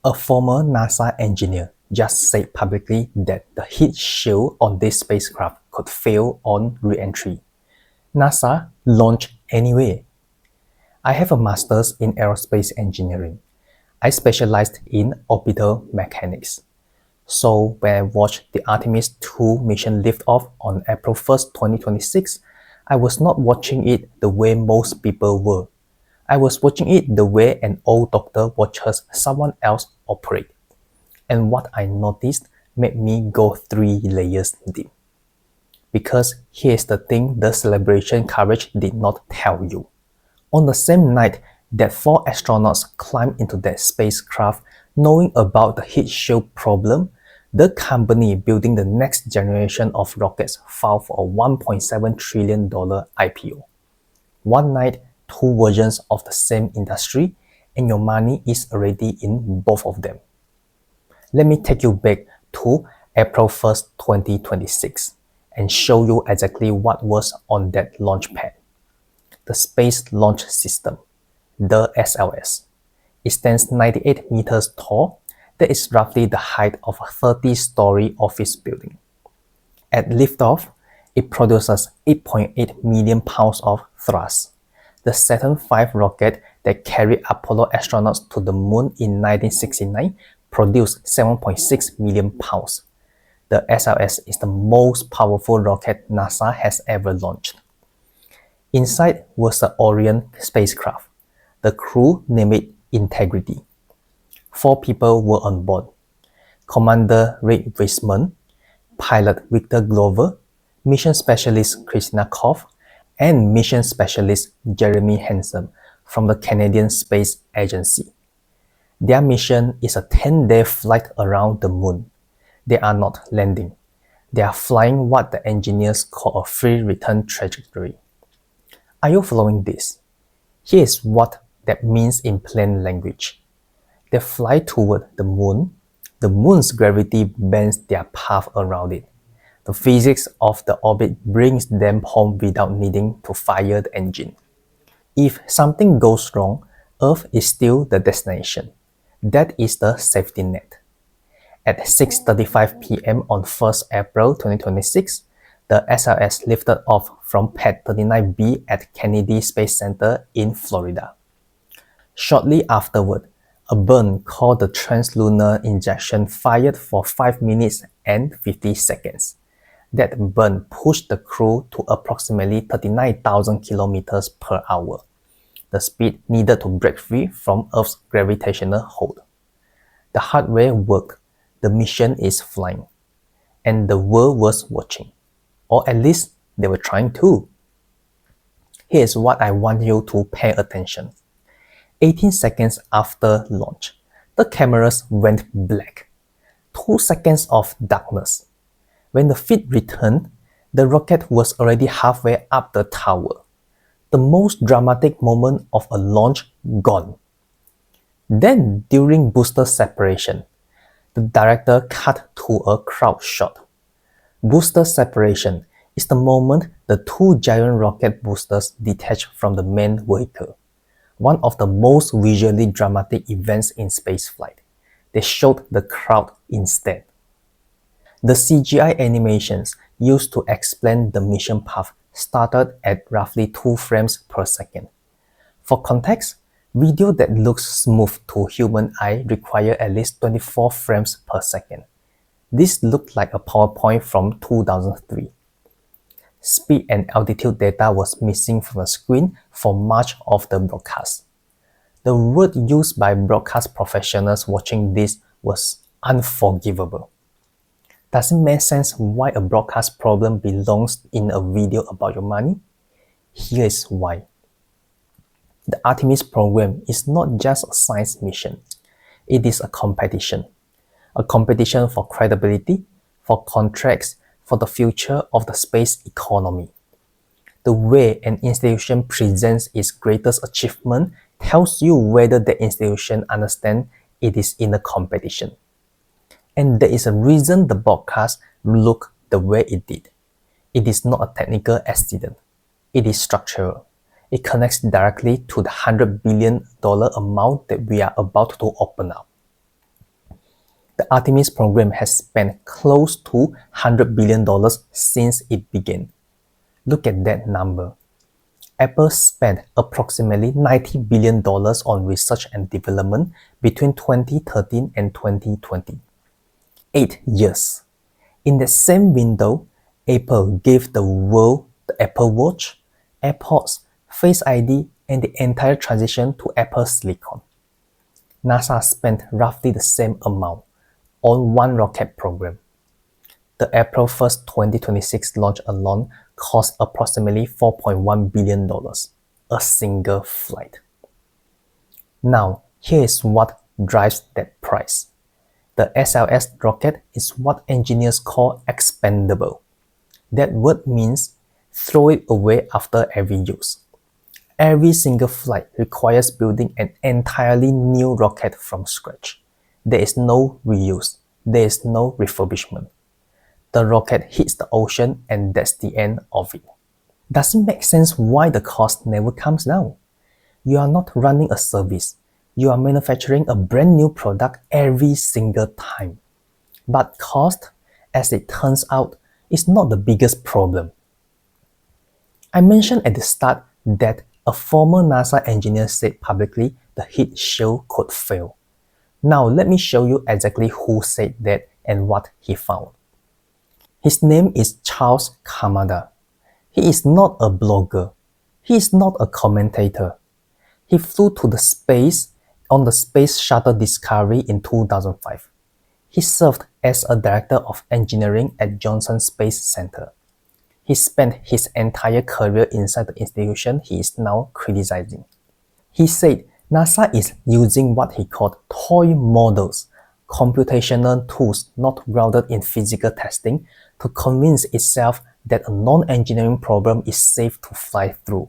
A former NASA engineer just said publicly that the heat shield on this spacecraft could fail on re-entry. NASA launched anyway. I have a master's in aerospace engineering. I specialized in orbital mechanics. So when I watched the Artemis 2 mission liftoff on April 1st, 2026, I was not watching it the way most people were. I was watching it the way an old doctor watches someone else operate. And what I noticed made me go 3 layers deep. Because here's the thing the celebration coverage did not tell you. On the same night that 4 astronauts climbed into that spacecraft knowing about the heat shield problem, the company building the next generation of rockets filed for a $1.7 trillion IPO. One night, 2 versions of the same industry, and your money is already in both of them. Let me take you back to April 1st, 2026 and show you exactly what was on that launch pad. The Space Launch System, the SLS. It stands 98 meters tall. That is roughly the height of a 30-story office building. At liftoff, it produces 8.8 million pounds of thrust. The Saturn V rocket that carried Apollo astronauts to the moon in 1969 produced 7.6 million pounds. The SLS is the most powerful rocket NASA has ever launched. Inside was the Orion spacecraft. The crew named it Integrity. 4 people were on board. Commander Ray Wiseman, pilot Victor Glover, mission specialist Christina Koff, and mission specialist Jeremy Hansen from the Canadian Space Agency. Their mission is a 10-day flight around the moon. They are not landing. They are flying what the engineers call a free return trajectory. Are you following this? Here's what that means in plain language. They fly toward the moon. The moon's gravity bends their path around it. The physics of the orbit brings them home without needing to fire the engine. If something goes wrong, Earth is still the destination. That is the safety net. At 6:35 p.m. on 1st April 2026, the SLS lifted off from Pad 39B at Kennedy Space Center in Florida. Shortly afterward, a burn called the translunar injection fired for 5 minutes and 50 seconds. That burn pushed the crew to approximately 39,000 kilometers per hour, the speed needed to break free from Earth's gravitational hold. The hardware worked, the mission is flying, and the world was watching, or at least they were trying to. Here's what I want you to pay attention. 18 seconds after launch, the cameras went black. 2 seconds of darkness. When the feed returned, the rocket was already halfway up the tower. The most dramatic moment of a launch gone. Then, during booster separation, the director cut to a crowd shot. Booster separation is the moment the 2 giant rocket boosters detach from the main vehicle. One of the most visually dramatic events in spaceflight. They showed the crowd instead. The CGI animations used to explain the mission path started at roughly 2 frames per second. For context, video that looks smooth to human eye require at least 24 frames per second. This looked like a PowerPoint from 2003. Speed and altitude data was missing from the screen for much of the broadcast. The word used by broadcast professionals watching this was unforgivable. Does it make sense why a broadcast problem belongs in a video about your money? Here is why. The Artemis program is not just a science mission. It is a competition. A competition for credibility, for contracts, for the future of the space economy. The way an institution presents its greatest achievement tells you whether the institution understands it is in a competition. And there is a reason the broadcast looked the way it did. It is not a technical accident. It is structural. It connects directly to the $100 billion amount that we are about to open up. The Artemis program has spent close to $100 billion since it began. Look at that number. Apple spent approximately $90 billion on research and development between 2013 and 2020. 8 years. In the same window, Apple gave the world the Apple Watch, AirPods, Face ID, and the entire transition to Apple Silicon. NASA spent roughly the same amount on one rocket program. The April 1st, 2026 launch alone cost approximately $4.1 billion, a single flight. Now, here is what drives that price. The SLS rocket is what engineers call expendable. That word means throw it away after every use. Every single flight requires building an entirely new rocket from scratch. There is no reuse. There is no refurbishment. The rocket hits the ocean and that's the end of it. Does it make sense why the cost never comes down? You are not running a service. You are manufacturing a brand new product every single time. But cost, as it turns out, is not the biggest problem. I mentioned at the start that a former NASA engineer said publicly the heat shield could fail. Now let me show you exactly who said that and what he found. His name is Charles Kamada. He is not a blogger. He is not a commentator. He flew to the space on the Space Shuttle Discovery in 2005. He served as a director of engineering at Johnson Space Center. He spent his entire career inside the institution he is now criticizing. He said NASA is using what he called toy models, computational tools not grounded in physical testing, to convince itself that a non-engineering problem is safe to fly through.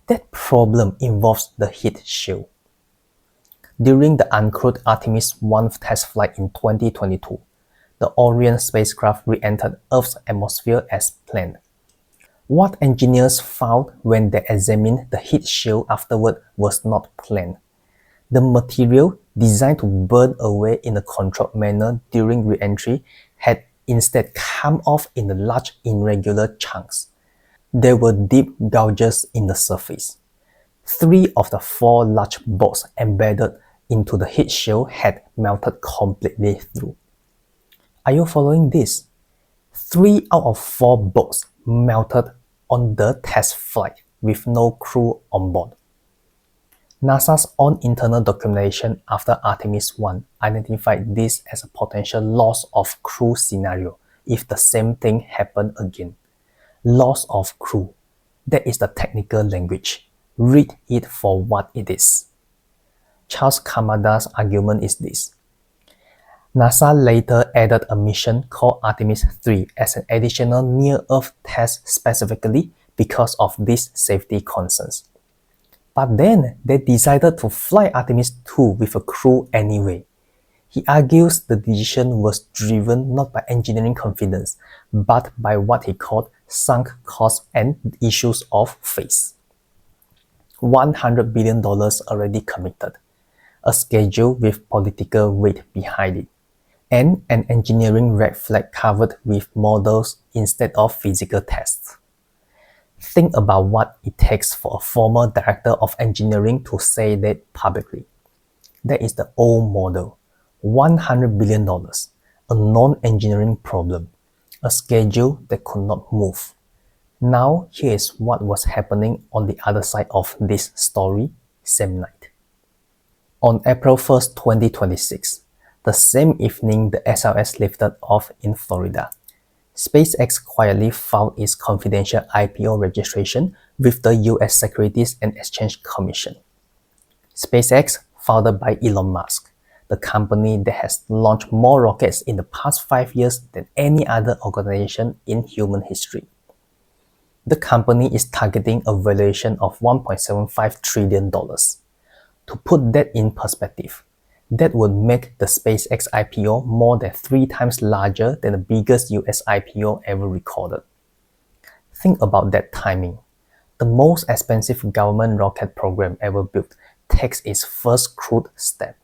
That problem involves the heat shield. During the uncrewed Artemis 1 test flight in 2022, the Orion spacecraft re-entered Earth's atmosphere as planned. What engineers found when they examined the heat shield afterward was not planned. The material, designed to burn away in a controlled manner during re-entry, had instead come off in large irregular chunks. There were deep gouges in the surface. 3 of the 4 large bolts embedded into the heat shield had melted completely through. Are you following this? 3 out of 4 bolts melted on the test flight with no crew on board. NASA's own internal documentation after Artemis 1 identified this as a potential loss of crew scenario if the same thing happened again. Loss of crew. That is the technical language. Read it for what it is. Charles Kamada's argument is this. NASA later added a mission called Artemis 3 as an additional near-Earth test specifically because of these safety concerns. But then they decided to fly Artemis 2 with a crew anyway. He argues the decision was driven not by engineering confidence, but by what he called sunk costs and issues of faith. $100 billion already committed, a schedule with political weight behind it, and an engineering red flag covered with models instead of physical tests. Think about what it takes for a former director of engineering to say that publicly. That is the old model. $100 billion, a non-engineering problem, a schedule that could not move. Now here is what was happening on the other side of this story, same night. On April 1st, 2026, the same evening the SLS lifted off in Florida, SpaceX quietly filed its confidential IPO registration with the US Securities and Exchange Commission. SpaceX, founded by Elon Musk, the company that has launched more rockets in the past 5 years than any other organization in human history. The company is targeting a valuation of $1.75 trillion. To put that in perspective, that would make the SpaceX IPO more than 3 times larger than the biggest US IPO ever recorded. Think about that timing. The most expensive government rocket program ever built takes its first crude step.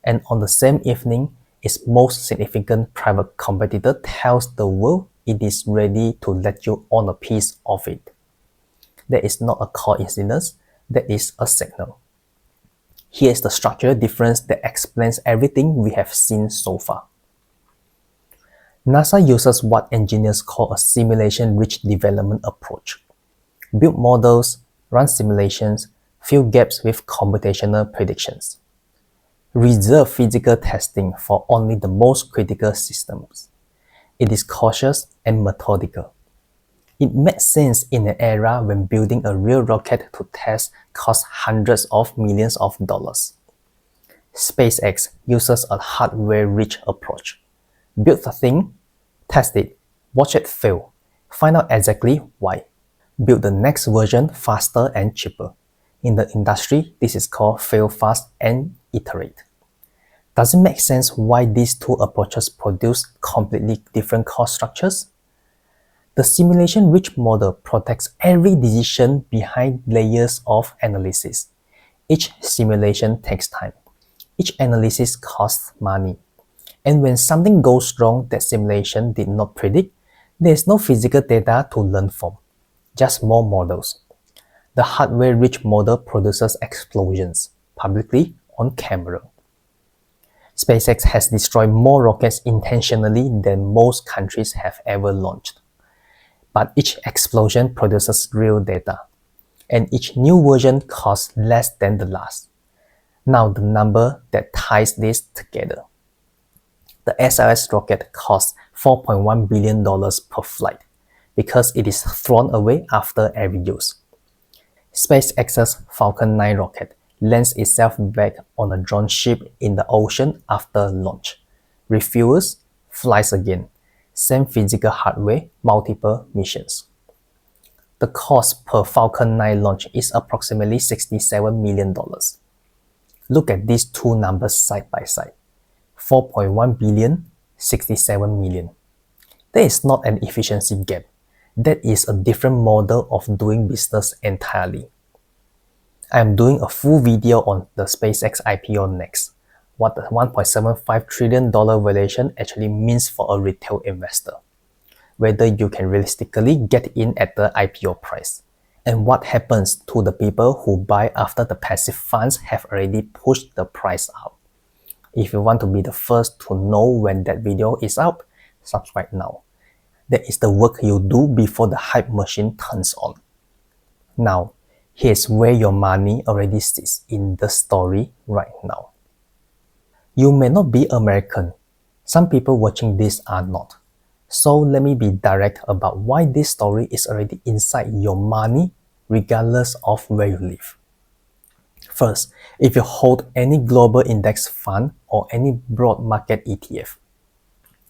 And on the same evening, its most significant private competitor tells the world it is ready to let you own a piece of it. That is not a coincidence, that is a signal. Here is the structural difference that explains everything we have seen so far. NASA uses what engineers call a simulation-rich development approach. Build models, run simulations, fill gaps with computational predictions. Reserve physical testing for only the most critical systems. It is cautious and methodical. It makes sense in an era when building a real rocket to test costs hundreds of millions of dollars. SpaceX uses a hardware-rich approach. Build the thing, test it, watch it fail, find out exactly why. Build the next version faster and cheaper. In the industry, this is called fail fast and iterate. Does it make sense why these two approaches produce completely different cost structures? The simulation-rich model protects every decision behind layers of analysis. Each simulation takes time. Each analysis costs money. And when something goes wrong that simulation did not predict, there is no physical data to learn from, just more models. The hardware-rich model produces explosions, publicly on camera. SpaceX has destroyed more rockets intentionally than most countries have ever launched. But each explosion produces real data, and each new version costs less than the last. Now the number that ties this together. The SLS rocket costs $4.1 billion per flight because it is thrown away after every use. SpaceX's Falcon 9 rocket lands itself back on a drone ship in the ocean after launch, refuels, flies again, same physical hardware, multiple missions. The cost per Falcon 9 launch is approximately $67 million. Look at these two numbers side by side. 4.1 billion, 67 million. There is not an efficiency gap. That is a different model of doing business entirely. I am doing a full video on the SpaceX IPO next, what the $1.75 trillion valuation actually means for a retail investor, whether you can realistically get in at the IPO price, and what happens to the people who buy after the passive funds have already pushed the price up. If you want to be the first to know when that video is out, subscribe now. That is the work you do before the hype machine turns on. Now, here's where your money already sits in the story right now. You may not be American. Some people watching this are not. So let me be direct about why this story is already inside your money regardless of where you live. First, if you hold any global index fund or any broad market ETF,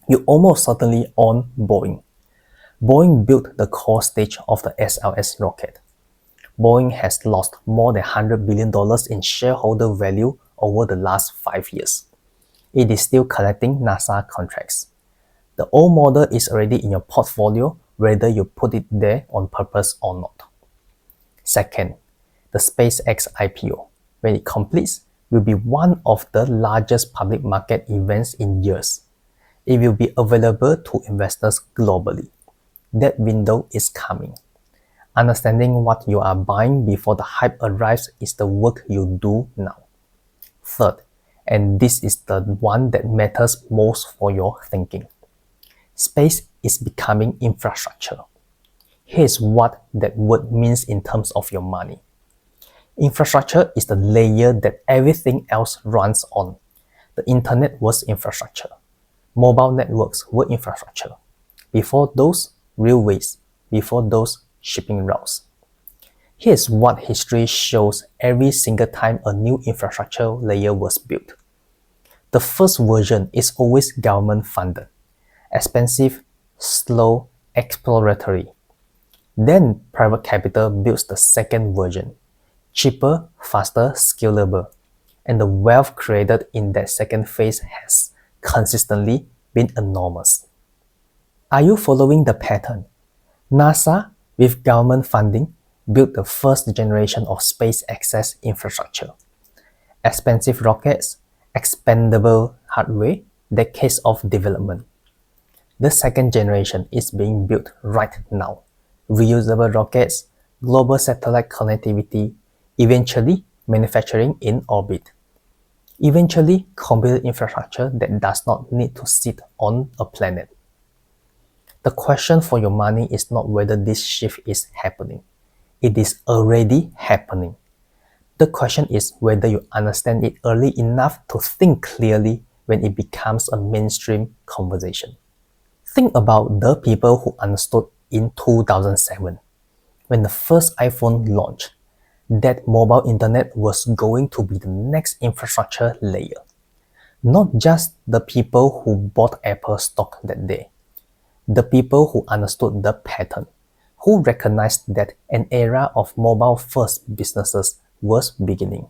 you almost certainly own Boeing. Boeing built the core stage of the SLS rocket. Boeing has lost more than $100 billion in shareholder value over the last 5 years. It is still collecting NASA contracts. The old model is already in your portfolio whether you put it there on purpose or not. Second, the SpaceX IPO, when it completes, will be one of the largest public market events in years. It will be available to investors globally. That window is coming. Understanding what you are buying before the hype arrives is the work you do now. Third, and this is the one that matters most for your thinking. Space is becoming infrastructure. Here's what that word means in terms of your money. Infrastructure is the layer that everything else runs on. The internet was infrastructure. Mobile networks were infrastructure. Before those, railways. Before those, shipping routes. Here's what history shows every single time a new infrastructure layer was built. The first version is always government funded, expensive, slow, exploratory. Then private capital builds the second version, cheaper, faster, scalable, and the wealth created in that second phase has consistently been enormous. Are you following the pattern? NASA, with government funding, built the first generation of space access infrastructure. Expensive rockets, expendable hardware, decades of development. The second generation is being built right now. Reusable rockets, global satellite connectivity, eventually manufacturing in orbit. Eventually, computer infrastructure that does not need to sit on a planet. The question for your money is not whether this shift is happening. It is already happening. The question is whether you understand it early enough to think clearly when it becomes a mainstream conversation. Think about the people who understood in 2007, when the first iPhone launched, that mobile internet was going to be the next infrastructure layer. Not just the people who bought Apple stock that day, the people who understood the pattern, who recognized that an era of mobile-first businesses was beginning,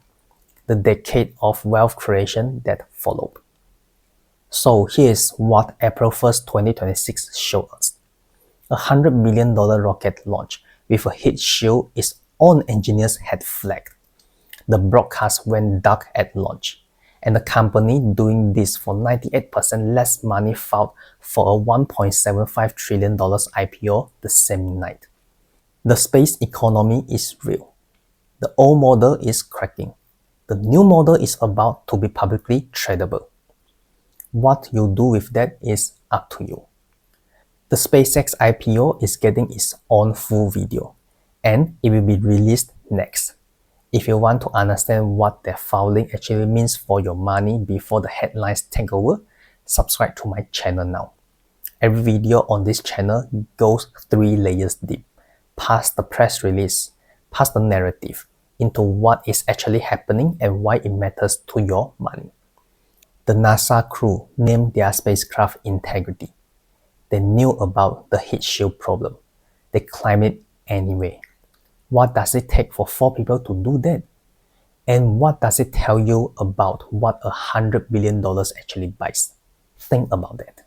the decade of wealth creation that followed. So here's what April 1st, 2026 showed us. A $100 million rocket launch with a heat shield its own engineers had flagged. The broadcast went dark at launch, and the company doing this for 98% less money filed for a $1.75 trillion IPO the same night. The space economy is real. The old model is cracking. The new model is about to be publicly tradable. What you do with that is up to you. The SpaceX IPO is getting its own full video, and it will be released next. If you want to understand what their filing actually means for your money before the headlines take over, subscribe to my channel now. Every video on this channel goes 3 layers deep, past the press release, past the narrative, into what is actually happening and why it matters to your money. The NASA crew named their spacecraft Integrity. They knew about the heat shield problem. They climbed it anyway. What does it take for 4 people to do that? And what does it tell you about what $100 billion actually buys? Think about that.